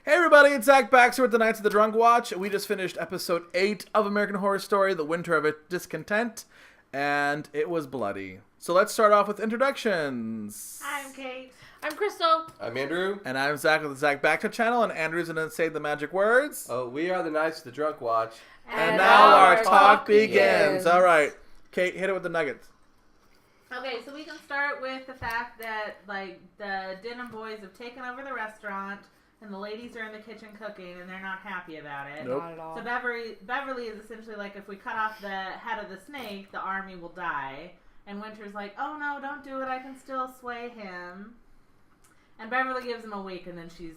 Hey everybody, it's Zach Baxter with the Knights of the Drunk Watch. We just finished episode 8 of American Horror Story, The Winter of Discontent, and it was bloody. So let's start off with introductions. I'm Kate. I'm Crystal. I'm Andrew. And I'm Zach with the Zach Baxter channel, and Andrew's going to say the magic words. Oh, we are the Knights of the Drunk Watch. And now our talk begins. All right. Kate, hit it with the nuggets. Okay, so we can start with the fact that, the Denham boys have taken over the restaurant, and the ladies are in the kitchen cooking, and they're not happy about it. Nope. Not at all. So Beverly is essentially like, if we cut off the head of the snake, the army will die. And Winter's like, oh no, don't do it, I can still sway him. And Beverly gives him a week, and then she's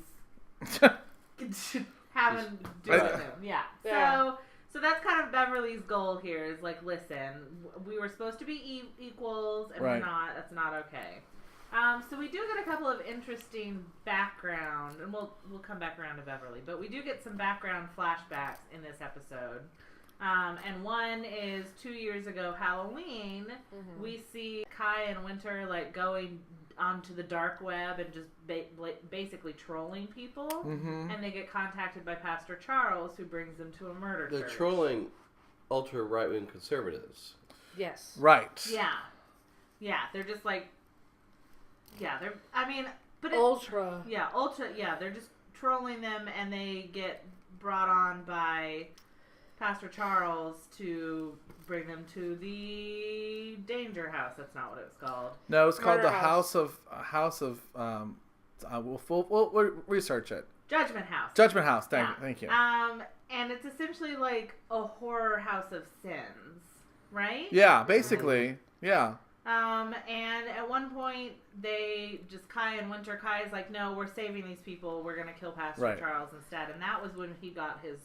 having do with him. Yeah. So that's kind of Beverly's goal here, is like, listen, we were supposed to be equals, and we're not. That's not okay. So we do get a couple of interesting background, and we'll come back around to Beverly, but we do get some background flashbacks in this episode. And one is 2 years ago, Halloween. Mm-hmm. We see Kai and Winter going onto the dark web and just basically trolling people. Mm-hmm. And they get contacted by Pastor Charles, who brings them to a murder church. They're trolling ultra right-wing conservatives. Yes. Right. Yeah, they're just ultra. Yeah, they're just trolling them, and they get brought on by Pastor Charles to bring them to the Danger House. That's not what it was called. No, it's called Murder the House of we'll research it. Judgment House. Judgment House. Thank you. And it's essentially like a horror house of sins, right? Yeah, basically. Yeah. And at one point, they just, Kai and Winter, Kai is like, no, we're saving these people. We're going to kill Pastor Charles instead. And that was when he got his,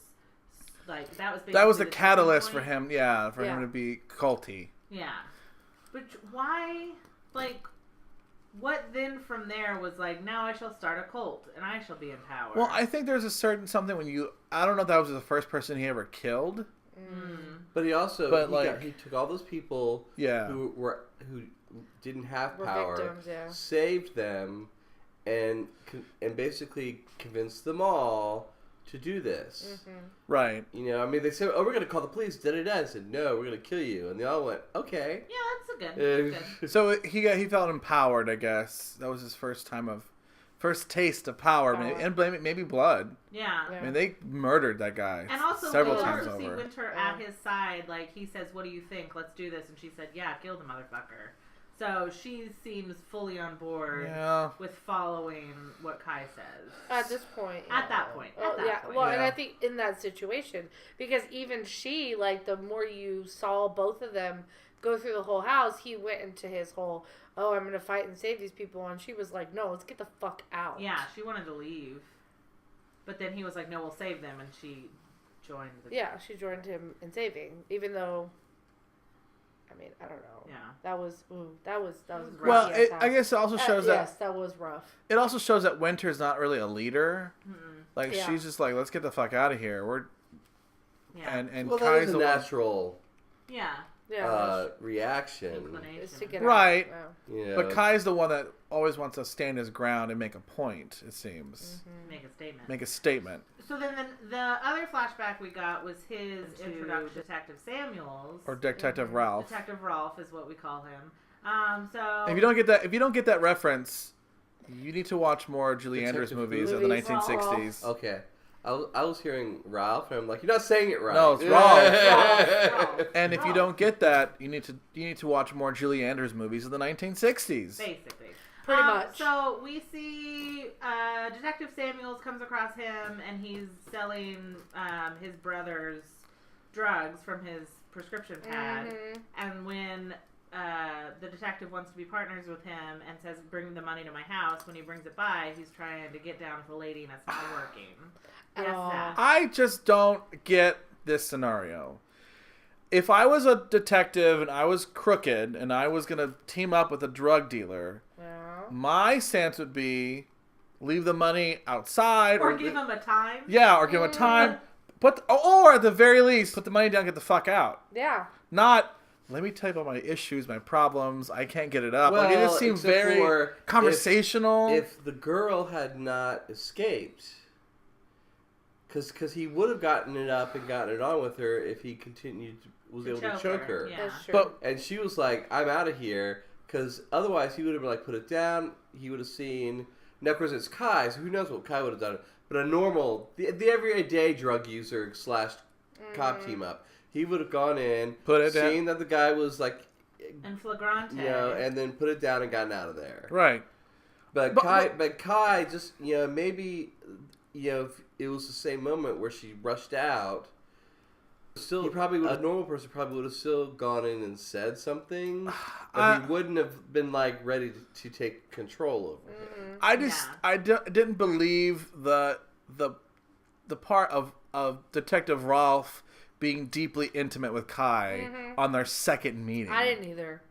that was the catalyst for him, him to be culty. Yeah. But why, what then from there was now I shall start a cult and I shall be in power? Well, I think there's a certain something when I don't know if that was the first person he ever killed. But he also, he took all those people who didn't have power, victims, saved them, and basically convinced them all to do this. Mm-hmm. Right. They said, oh, we're going to call the police. Da-da-da. I said, no, we're going to kill you. And they all went, okay. Yeah, that's good. So he felt empowered, I guess. That was his first taste of power. And maybe blood. Yeah. I mean, they murdered that guy and also several times over. See Winter at his side, he says, what do you think? Let's do this. And she said, yeah, kill the motherfucker. So she seems fully on board with following what Kai says. At this point. At that point. Well, and I think in that situation, because even she, the more you saw both of them go through the whole house, he went into his whole, oh, I'm going to fight and save these people. And she was like, no, let's get the fuck out. Yeah, she wanted to leave. But then he was like, no, we'll save them. And she joined she joined him in saving, even though... I don't know. Yeah. That was rough. Well, I guess it also shows that... Yes, that was rough. It also shows that Winter's not really a leader. Mm-mm. She's just like, let's get the fuck out of here. And well, Kai's that is a natural... reaction. Right. Yeah. But Kai's the one that always wants to stand his ground and make a point, it seems. Mm-hmm. Make a statement. So then the other flashback we got was his introduction to Detective Samuels. Or Detective Ralph. Detective Ralph is what we call him. So if you don't get that reference, you need to watch more Julie Andrews movies of the 1960s. Okay. I was hearing Ralph, and I'm like, you're not saying it right. No, it's Ralph. And if you don't get that, you need to watch more Julie Andrews movies of the 1960s. Basically. Pretty much. So we see Detective Samuels comes across him, and he's selling his brother's drugs from his prescription pad. Mm-hmm. And when the detective wants to be partners with him and says, bring the money to my house, when he brings it by, he's trying to get down with the lady, and it's not working. I just don't get this scenario. If I was a detective and I was crooked and I was going to team up with a drug dealer, my stance would be leave the money outside. Or give him a time. Yeah, or give him a time. Or at the very least, put the money down and get the fuck out. Yeah. Not, let me tell you about my issues, my problems. I can't get it up. Well, it just seems very conversational. If the girl had not escaped, Because he would have gotten it up and gotten it on with her if he was able to choke her. Yeah. That's true. And she was like, I'm out of here. Because otherwise he would have been like, put it down. He would have seen. Now, of course, it's Kai, so who knows what Kai would have done. But a normal, the everyday drug user / cop team up, he would have gone in, put it down, seen that the guy was like, in flagrante, and then put it down and gotten out of there. Right. But Kai just, maybe, if it was the same moment where she rushed out. Still, a normal person probably would have still gone in and said something, but he wouldn't have been like ready to take control over it. I didn't believe the part of Detective Rolfe being deeply intimate with Kai on their second meeting. I didn't either.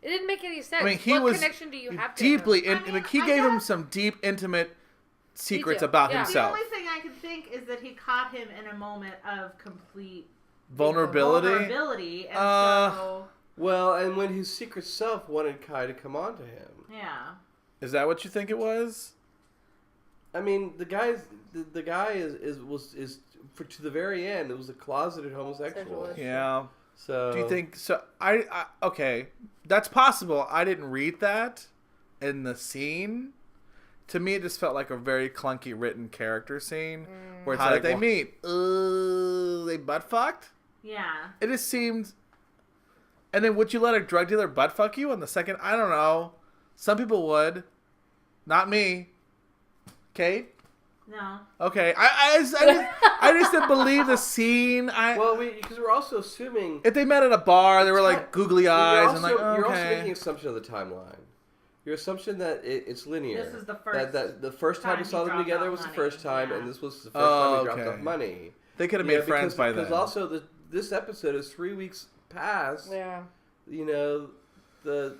It didn't make any sense. I mean, he what was connection do you have to deeply him? he gave him some deep, intimate secrets about himself. The only thing I can think is that he caught him in a moment of complete vulnerability. And so... Well, and when his secret self wanted Kai to come on to him. Yeah. Is that what you think it was? I mean, the guy was to the very end. It was a closeted homosexual. Yeah. So do you think so? I okay, that's possible. I didn't read that in the scene. To me, it just felt like a very clunky written character scene where it's like they meet. They butt fucked. Yeah. It just seemed. And then would you let a drug dealer butt fuck you on the second? I don't know. Some people would. Not me. Kate? No. Okay. I just didn't believe the scene. Because we're also assuming if they met at a bar, they were like googly eyes and like. Okay. You're also making an assumption of the timeline. Your assumption that it's linear. This is the first. That the first time we saw them together was the first time, and this was the first time he dropped off money. They could have made friends by then. Because also this episode is 3 weeks past. Yeah. The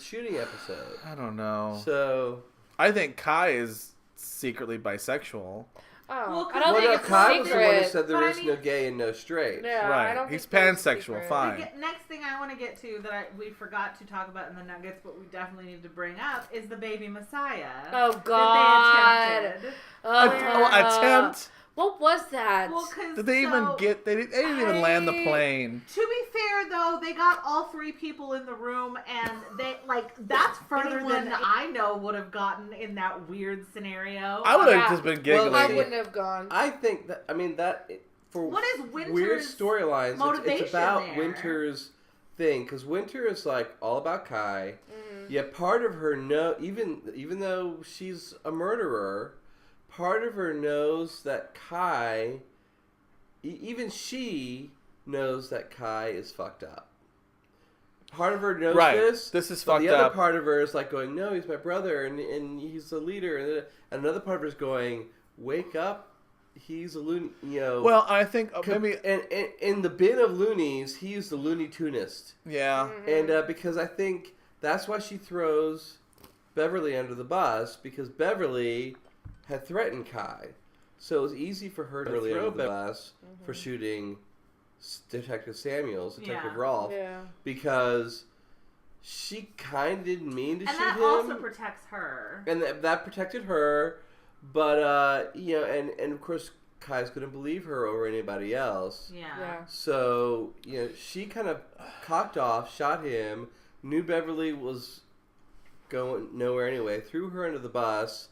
shooting episode. I don't know. So I think Kai is secretly bisexual. Oh, I don't think it's Kai secret. was the one who said there is no gay and no straight. Yeah, right. I don't He's think pansexual. Fine. Next thing I want to get to that we forgot to talk about in the Nuggets, but we definitely need to bring up is the baby Messiah. Oh God! That they attempted. Attempt. What was that? Well, because did they even get? They didn't even land the plane. To be fair, though, they got all 3 people in the room, and they that's further than I know would have gotten in that weird scenario. I would have just been giggling. I wouldn't have gone. I think that for what is Winter's weird storylines, it's about there? Winter's thing, because Winter is like all about Kai. Yet part of her even though she's a murderer. Part of her knows that Kai, even she knows that Kai is fucked up. Part of her knows this. This is fucked up. The other part of her is like going, no, he's my brother and he's the leader. And another part of her is going, wake up, he's a loony. Well, I think maybe and in the bin of loonies, he's the Looney Tunist. Yeah. And because I think that's why she throws Beverly under the bus, because Beverly had threatened Kai. So it was easy for her to throw the bus for shooting Detective Samuels, Detective Rolfe, because she kind of didn't mean to shoot him. And that also protects her. And that protected her, but, and of course Kai's going to believe her over anybody else. Yeah. So, she kind of cocked off, shot him, knew Beverly was going nowhere anyway, threw her under the bus.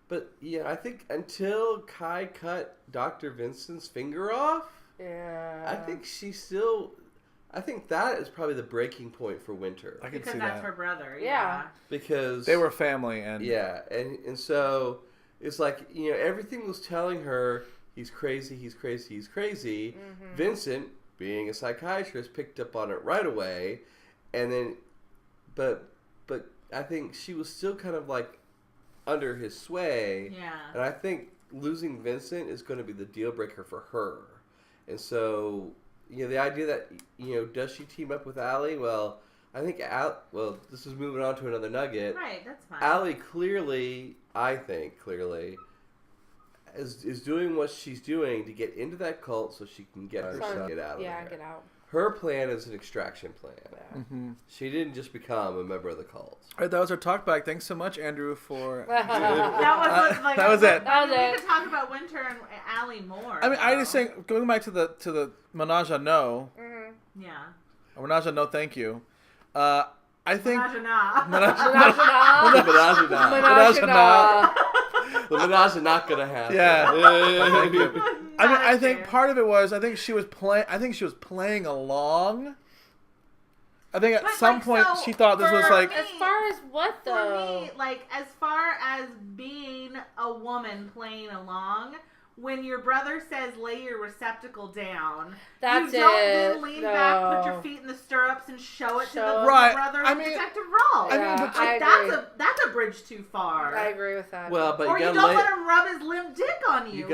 But, I think until Kai cut Dr. Vincent's finger off, I think I think that is probably the breaking point for Winter. I can because see that's that. her brother, Because they were family, and and so it's like, everything was telling her he's crazy. Vincent, being a psychiatrist, picked up on it right away, and then, but I think she was still kind of like under his sway. Yeah. And I think losing Vincent is going to be the deal breaker for her. And so, the idea that, does she team up with Allie? Well, I think this is moving on to another nugget. Right, that's fine. Allie clearly, is doing what she's doing to get into that cult so she can get herself out of there. Yeah, get out. Her plan is an extraction plan. Yeah. Mm-hmm. She didn't just become a member of the cult. All right, that was our talk back. Thanks so much, Andrew, for... that was it. That was it. We could talk about Winter and Allie more. I mean, I just think going back to the menage a no. Mm-hmm. Yeah. Menage a no, thank you. I think menage a na. Menage a na. The menage is not gonna happen. Yeah. Thank you. I think fair. part of it was I think she was playing along. I think at some point she thought this was like... As far as what, though? For me, like, as far as being a woman playing along, when your brother says, lay your receptacle down, That's you don't it. then lean back, put your feet in the stirrups, and show it to the Right. brother I in mean, detective role. I mean, Yeah, but I agree. That's a bridge too far. I agree with that. Well, but Or you don't let him rub his limp dick on you.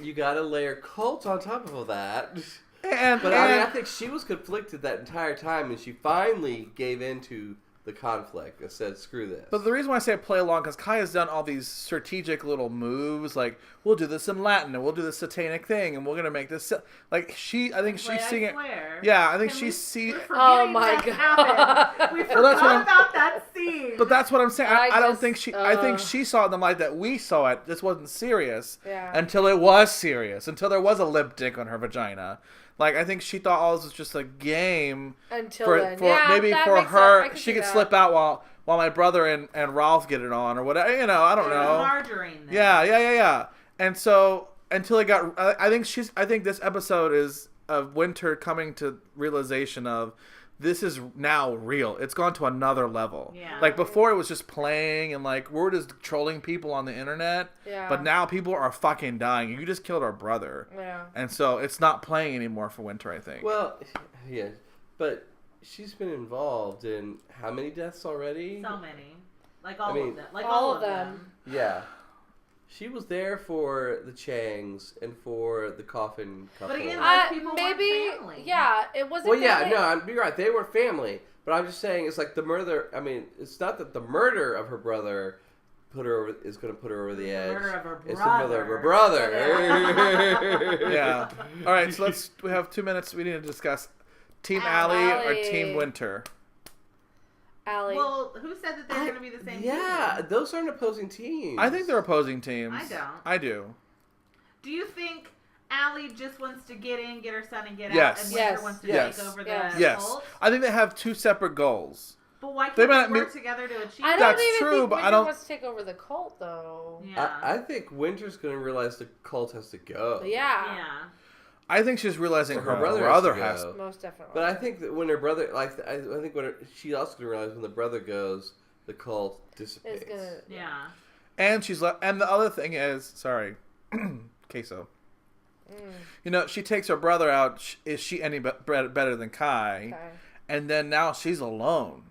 You gotta layer cult on top of all that. I mean, I think she was conflicted that entire time, and she finally gave in to the conflict and said, "Screw this." But the reason why I say play along because Kai has done all these strategic little moves, like we'll do this in Latin and we'll do this satanic thing and we're gonna make this like I think she's seeing it. Yeah, I think she's seeing. Oh my god! We forgot about that scene. But that's what I'm saying. I don't think she. I think uh. she saw it in the light that we saw it. This wasn't serious Yeah. until it was serious. Until there was a lip dick on her vagina. Like I think she thought all this was just a game. Until for, then, for yeah, maybe that for makes her, sense. she could slip out while my brother and Ralph get it on or whatever. You know, I don't know. Margarine. Then. Yeah. And so until it got, I think this episode is of Winter coming to realization of this is now real. It's gone to another level. Yeah. Like before it was just playing and like we're just trolling people on the internet. Yeah. But now people are fucking dying. You just killed our brother. Yeah. And so it's not playing anymore for Winter, I think. Well, yeah, but she's been involved in how many deaths already? So many. Like all of them. Like all of them. Yeah. She was there for the Changs and for the coffin couple. But again, those people maybe, weren't family. yeah, it wasn't. Well, yeah, family. no, you're right. They were family. But I'm just saying, it's like the murder. I mean, it's not that the murder of her brother is going to put her over the edge. The murder of her brother. It's the murder of her brother. Yeah. All right, so we have 2 minutes. We need to discuss Team Allie or Team Winter. Allie. Well, who said that they're going to be the same team? Those aren't opposing teams. I think they're opposing teams. I don't. I do. Do you think Allie just wants to get in, get her son, and get Yes. out, and Winter wants to take over the Yes. cult? I think they have two separate goals. But why They can't might they work together to achieve I that? don't That's even true, think but Winter I don't- wants to take over the cult, though. Yeah. I think Winter's going to realize the cult has to go. But yeah. Yeah. I think she's realizing Or her brother has to. Most definitely. But I think that when her brother, like, I think she also going to realize when the brother goes, the cult dissipates. Yeah. And and the other thing is, sorry, queso. You know, she takes her brother out. Is she any better than Kai? Okay. And then now she's alone,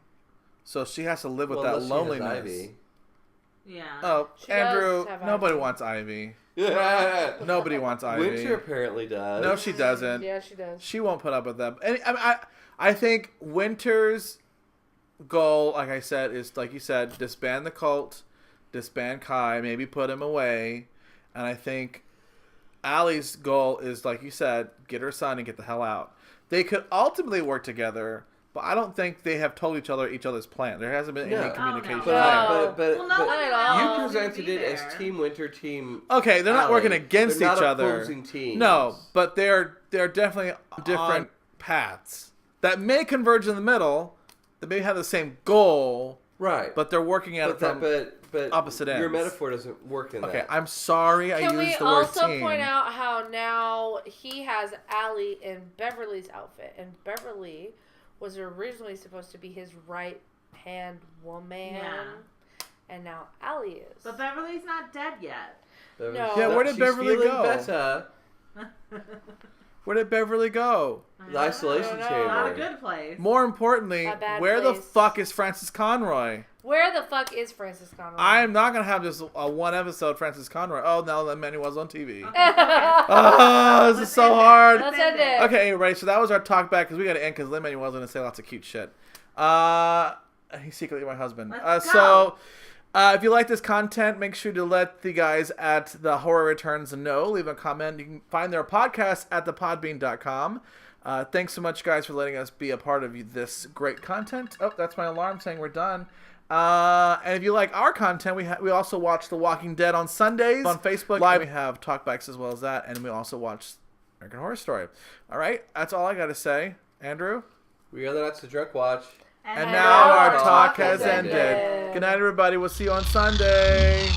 so she has to live with that loneliness. Ivy. Yeah. Oh, She Andrew, does have nobody Ivy. wants Ivy. Yeah. Nobody wants Ivy. Winter apparently does. No, she doesn't. Yeah, she does. She won't put up with that. And I think Winter's goal, like I said, is like you said, disband the cult, disband Kai, maybe put him away, and I think Allie's goal is, like you said, get her son and get the hell out. They could ultimately work together, but I don't think they have told each other's plan. There hasn't been any communication there. But Well, no one you knows. presented Be it there. as Team Winter, Team Okay, they're not Allie. working against They're not each other. opposing teams. No, but they're definitely on different paths that may converge in the middle. They may have the same goal, Right. but they're working at it from but opposite Your ends. metaphor doesn't work in Okay, that. I'm sorry I Can we used the word also team. point out how now he has Allie in Beverly's outfit, and Beverly was originally supposed to be his right-hand woman, and now Allie is. But Beverly's not dead yet. No. Yeah, where did She's Beverly feeling go? Better. Where did Beverly go? The isolation chamber. Not a good place. More importantly, A bad where the place. fuck is Francis Conroy? Where the fuck is Francis Conroy? I'm not gonna have just a one episode Francis Conroy. Oh, now that Manuel's on TV. Oh, this is so hard. Let's end it. Okay, anyway, so that was our talk back because we got to end because Lin Manuel's going to say lots of cute shit. He's secretly my husband. Let's So, if you like this content, make sure to let the guys at The Horror Returns know. Leave a comment. You can find their podcast at thepodbean.com. Thanks so much, guys, for letting us be a part of this great content. Oh, that's my alarm saying we're done. And if you like our content, we also watch The Walking Dead on Sundays on Facebook Live. We have talkbacks as well as that, and we also watch American Horror Story. All right, that's all I got to say. Andrew? We are the Nuts to Drunk Watch. And now our talk has ended. Good night, everybody. We'll see you on Sunday.